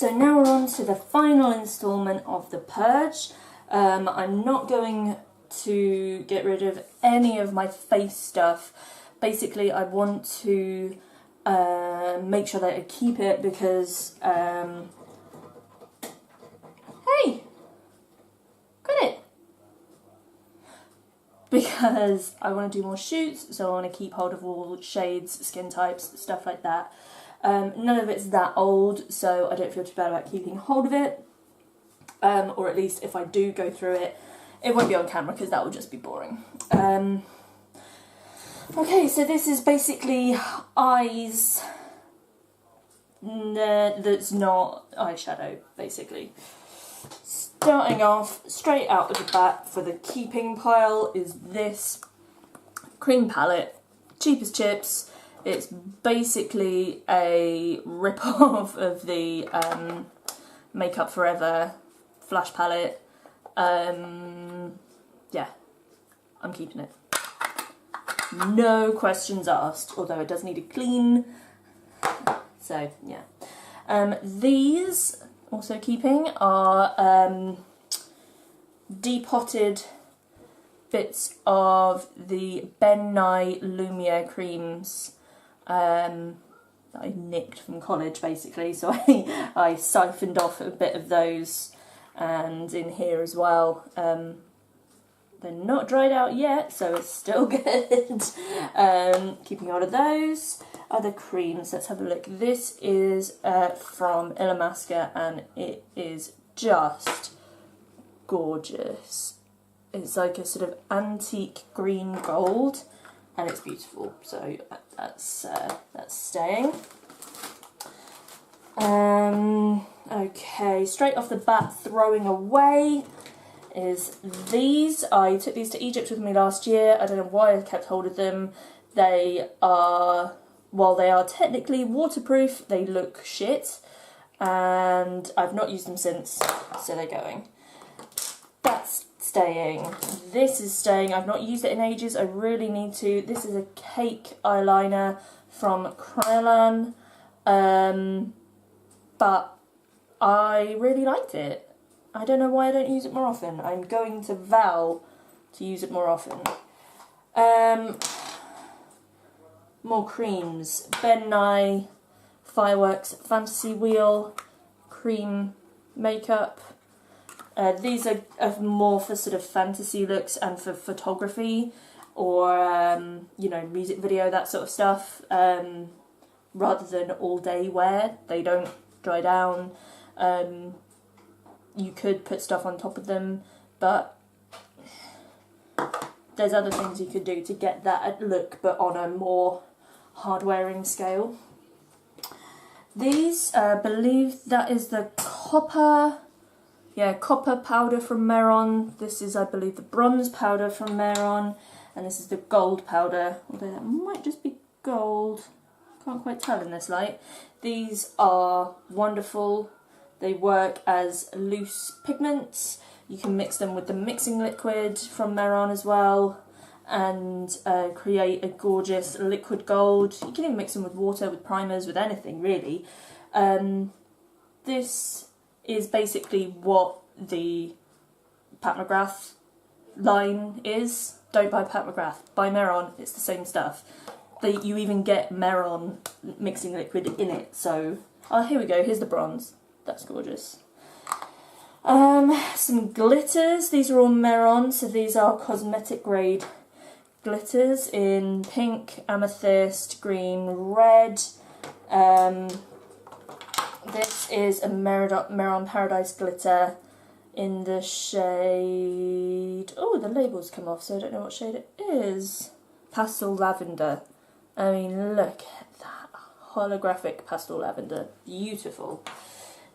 So now we're on to the final instalment of the Purge. I'm not going to get rid of any of my face stuff. Basically, I want to make sure that I keep it because... hey! Got it! Because I want to do more shoots, so I want to keep hold of all shades, skin types, stuff like that. None of it's that old, so I don't feel too bad about keeping hold of it. Or at least if I do go through it, it won't be on camera because that would just be boring. Okay, so this is basically eyes that's not eyeshadow, basically. Starting off, straight out of the bat for the keeping pile is this cream palette, cheap as chips. It's basically a rip-off of the Make Up Forever Flash palette. Yeah, I'm keeping it. No questions asked, although it does need a clean. So, yeah. These, also keeping, are depotted bits of the Ben Nye Lumiere creams that I nicked from college, basically. So I siphoned off a bit of those, and in here as well. They're not dried out yet, so it's still good. Keeping hold of those. Other creams, let's have a look. This is from Illamasqua, and it is just gorgeous. It's like a sort of antique green gold, and it's beautiful. So that's staying. Okay, straight off the bat, throwing away is these. I took these to Egypt with me last year. I don't know why I kept hold of them. They are, while they are technically waterproof, they look shit, and I've not used them since, so they're going. That's staying. This is staying. I've not used it in ages. I really need to. This is a cake eyeliner from Kryolan, but I really liked it. I don't know why I don't use it more often. I'm going to vow to use it more often. More creams. Ben Nye Fireworks Fantasy Wheel Cream Makeup. These are more for sort of fantasy looks and for photography or, you know, music video, that sort of stuff, rather than all day wear. They don't dry down. You could put stuff on top of them, but there's other things you could do to get that look, but on a more hard-wearing scale. These, I believe that is the copper powder from Meron. This is, I believe, the bronze powder from Meron, and this is the gold powder, although that might just be gold. Can't quite tell in this light. These are wonderful. They work as loose pigments. You can mix them with the mixing liquid from Meron as well, and create a gorgeous liquid gold. You can even mix them with water, with primers, with anything really. This is basically what the Pat McGrath line is. Don't buy Pat McGrath, buy Meron, it's the same stuff. You even get Meron mixing liquid in it, so... Oh, here we go, here's the bronze. That's gorgeous. Some glitters. These are all Meron, so these are cosmetic grade glitters in pink, amethyst, green, red. This is a Meron Paradise glitter in the shade... Oh, the label's come off, so I don't know what shade it is. Pastel Lavender. I mean, look at that. Holographic pastel lavender. Beautiful.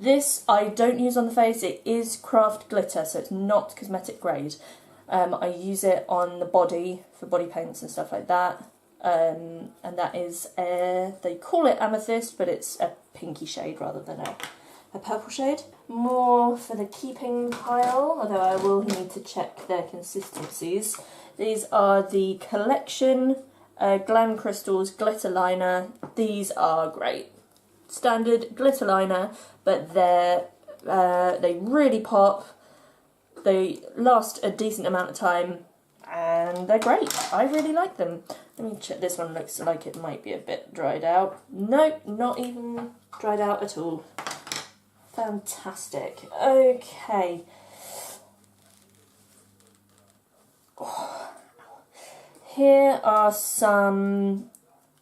This I don't use on the face. It is craft glitter, so it's not cosmetic grade. I use it on the body for body paints and stuff like that. And that is, they call it amethyst, but it's a pinky shade rather than a purple shade. More for the keeping pile, although I will need to check their consistencies. These are the Collection Glam Crystals Glitter Liner. These are great. Standard glitter liner, but they really pop. They last a decent amount of time, and they're great. I really like them. Let me check. This one looks like it might be a bit dried out. Nope, not even dried out at all. Fantastic. Okay. Oh. Here are some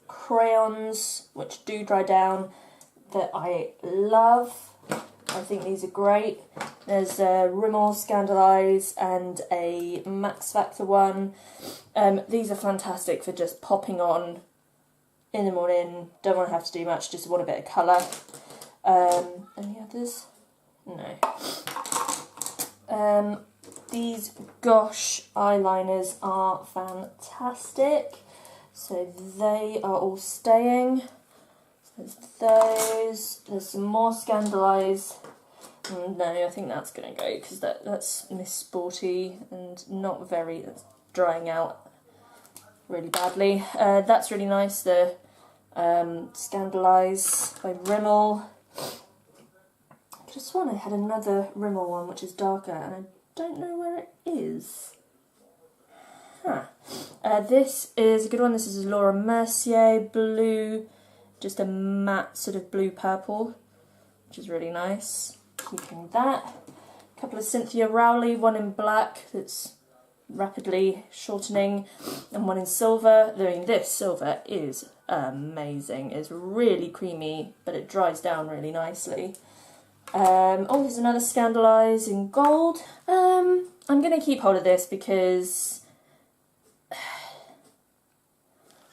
crayons which do dry down that I love. I think these are great. There's a Rimmel Scandalise and a Max Factor one. These are fantastic for just popping on in the morning. Don't want to have to do much, just want a bit of colour. Any others? No. These Gosh eyeliners are fantastic. So they are all staying. There's those. There's some more Scandalise. No, I think that's going to go because that's Miss Sporty and not very. That's drying out really badly. That's really nice. The Scandalise by Rimmel. I could have sworn I had another Rimmel one which is darker, and I don't know where it is. Huh. This is a good one. This is Laura Mercier blue. Just a matte sort of blue-purple, which is really nice. Keeping that. A couple of Cynthia Rowley, one in black that's rapidly shortening, and one in silver. I mean, this silver is amazing. It's really creamy, but it dries down really nicely. Oh, there's another Scandalise in gold. I'm going to keep hold of this because...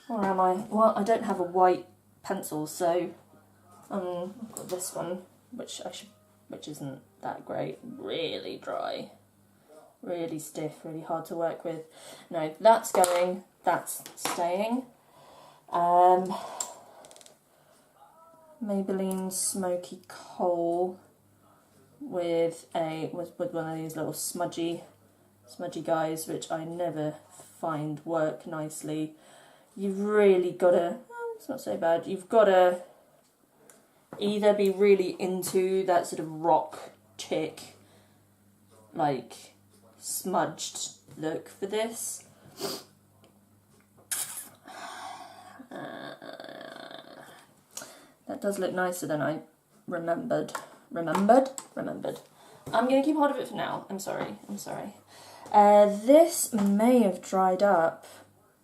Where am I? Well, I don't have a white pencil, so I've got this one, which isn't that great. Really dry, really stiff, really hard to work with. No, that's going. That's staying. Maybelline Smoky Coal with one of these little smudgy guys, which I never find work nicely. You've really got to. It's not so bad. You've got to either be really into that sort of rock chick, like smudged look for this. That does look nicer than I remembered. Remembered. I'm going to keep hold of it for now. I'm sorry. This may have dried up.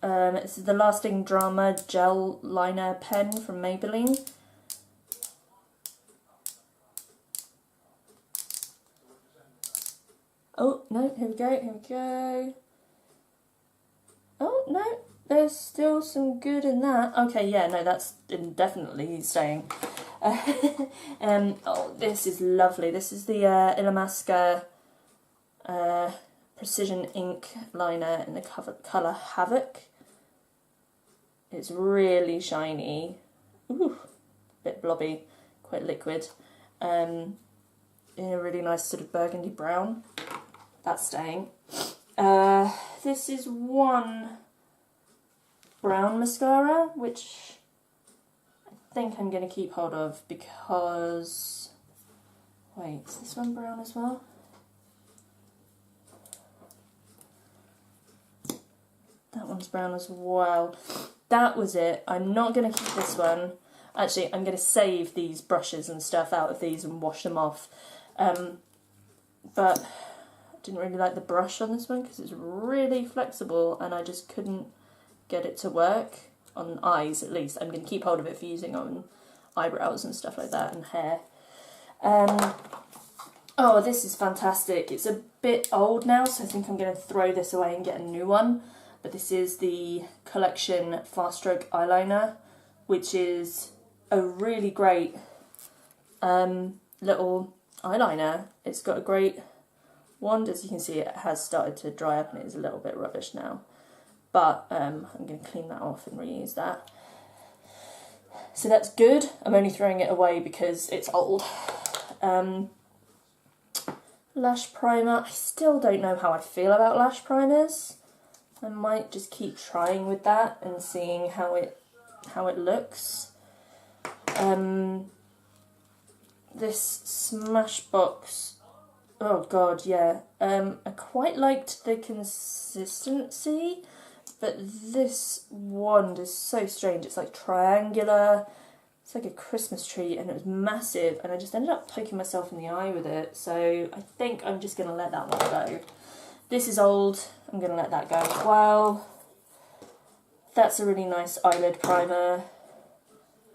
This is the Lasting Drama Gel Liner Pen from Maybelline. Oh, no, here we go. Oh, no, there's still some good in that. Okay, yeah, no, that's definitely staying. Oh, this is lovely. This is the Illamasqua Precision Ink Liner in the colour Havoc. It's really shiny, ooh, bit blobby, quite liquid, in a really nice sort of burgundy brown. That's staying. This is one brown mascara, which I think I'm going to keep hold of because... Wait, is this one brown as well? That one's brown as well. That was it. I'm not going to keep this one. Actually, I'm going to save these brushes and stuff out of these and wash them off. But I didn't really like the brush on this one because it's really flexible and I just couldn't get it to work. On eyes, at least. I'm going to keep hold of it for using on eyebrows and stuff like that and hair. Oh, this is fantastic. It's a bit old now, so I think I'm going to throw this away and get a new one. But this is the Collection Fast Stroke Eyeliner, which is a really great little eyeliner. It's got a great wand. As you can see, it has started to dry up and it is a little bit rubbish now. But I'm going to clean that off and reuse that. So that's good. I'm only throwing it away because it's old. Lash primer. I still don't know how I feel about lash primers. I might just keep trying with that and seeing how it looks. this Smashbox. Oh god, yeah. I quite liked the consistency, but this wand is so strange. It's like triangular. It's like a Christmas tree, and it was massive, and I just ended up poking myself in the eye with it, so I think I'm just going to let that one go. This is old, I'm going to let that go as well. That's a really nice eyelid primer.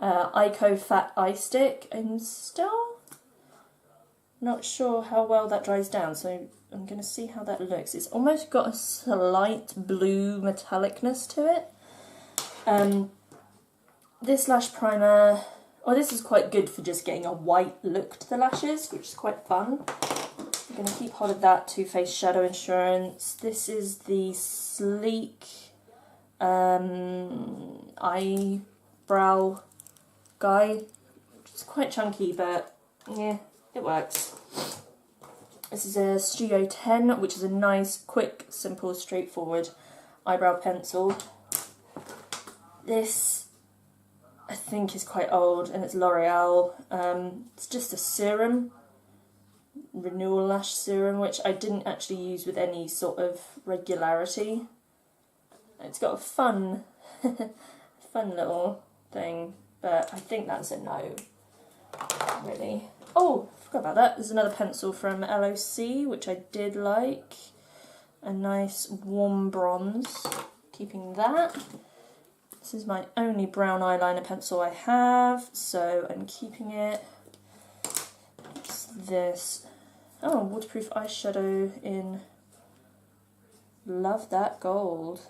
Ico Fat Eye Stick. I'm still not sure how well that dries down, so I'm going to see how that looks. It's almost got a slight blue metallicness to it. This lash primer, this is quite good for just getting a white look to the lashes, which is quite fun. I'm going to keep hold of that Too Faced Shadow Insurance. This is the Sleek eyebrow guy. It's quite chunky, but yeah, it works. This is a Studio 10, which is a nice, quick, simple, straightforward eyebrow pencil. This I think is quite old, and it's L'Oreal. It's just a serum, renewal lash serum, which I didn't actually use with any sort of regularity. It's got a fun little thing, but I think that's a no, really. Oh, I forgot about that. There's another pencil from LOC, which I did like. A nice warm bronze. Keeping that. This is my only brown eyeliner pencil I have, so I'm keeping it. It's this. Oh, waterproof eyeshadow in Love That Gold.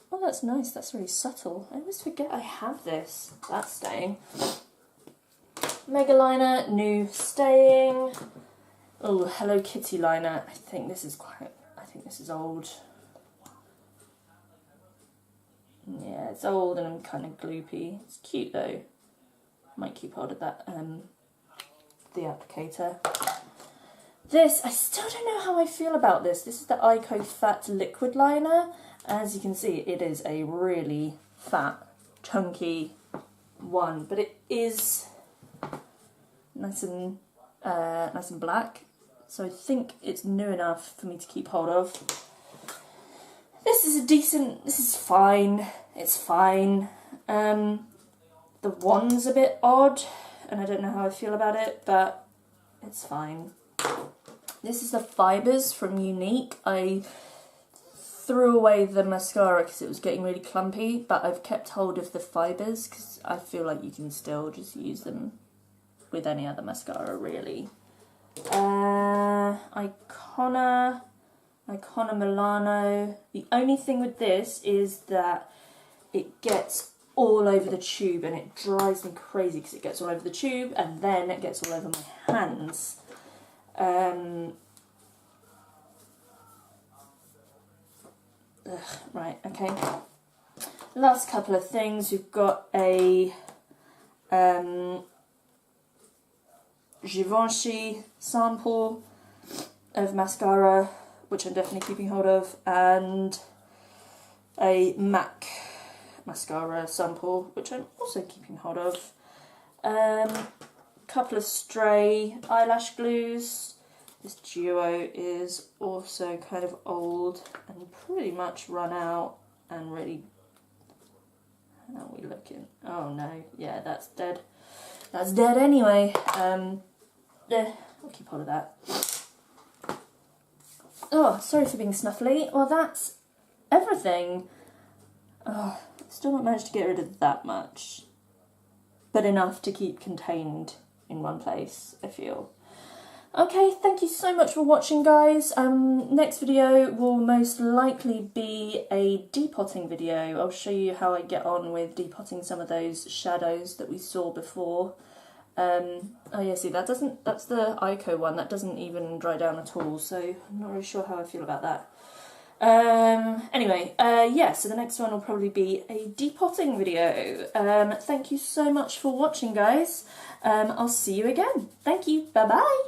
Oh, that's nice. That's really subtle. I always forget I have this. That's staying. Mega liner, new staying. Oh, Hello Kitty liner. I think this is old. Yeah, it's old and kind of gloopy. It's cute though. Might keep hold of that, the applicator. This, I still don't know how I feel about this. This is the Ico Fat Liquid Liner. As you can see, it is a really fat, chunky one, but it is nice and black. So I think it's new enough for me to keep hold of. This is fine. It's fine. The wand's a bit odd, and I don't know how I feel about it, but it's fine. This is the Fibers from Unique. I threw away the mascara because it was getting really clumpy, but I've kept hold of the Fibers because I feel like you can still just use them with any other mascara, really. Icona Milano. The only thing with this is that it gets all over the tube, and it drives me crazy because it gets all over the tube and then it gets all over my hands. Right, okay. Last couple of things. We've got a Givenchy sample of mascara, which I'm definitely keeping hold of, and a MAC mascara sample, which I'm also keeping hold of. Couple of stray eyelash glues. This duo is also kind of old and pretty much run out and really... How are we looking? Oh no, yeah, that's dead. That's dead anyway. I'll keep hold of that. Oh, sorry for being snuffly. Well, that's everything. Oh, still not managed to get rid of that much, but enough to keep contained in one place, I feel. Okay, thank you so much for watching, guys. Next video will most likely be a depotting video. I'll show you how I get on with depotting some of those shadows that we saw before. Oh yeah, see, that's the Ico one. That doesn't even dry down at all, so I'm not really sure how I feel about that. Anyway, yeah, so the next one will probably be a depotting video. Thank you so much for watching, guys. I'll see you again. Thank you. Bye-bye.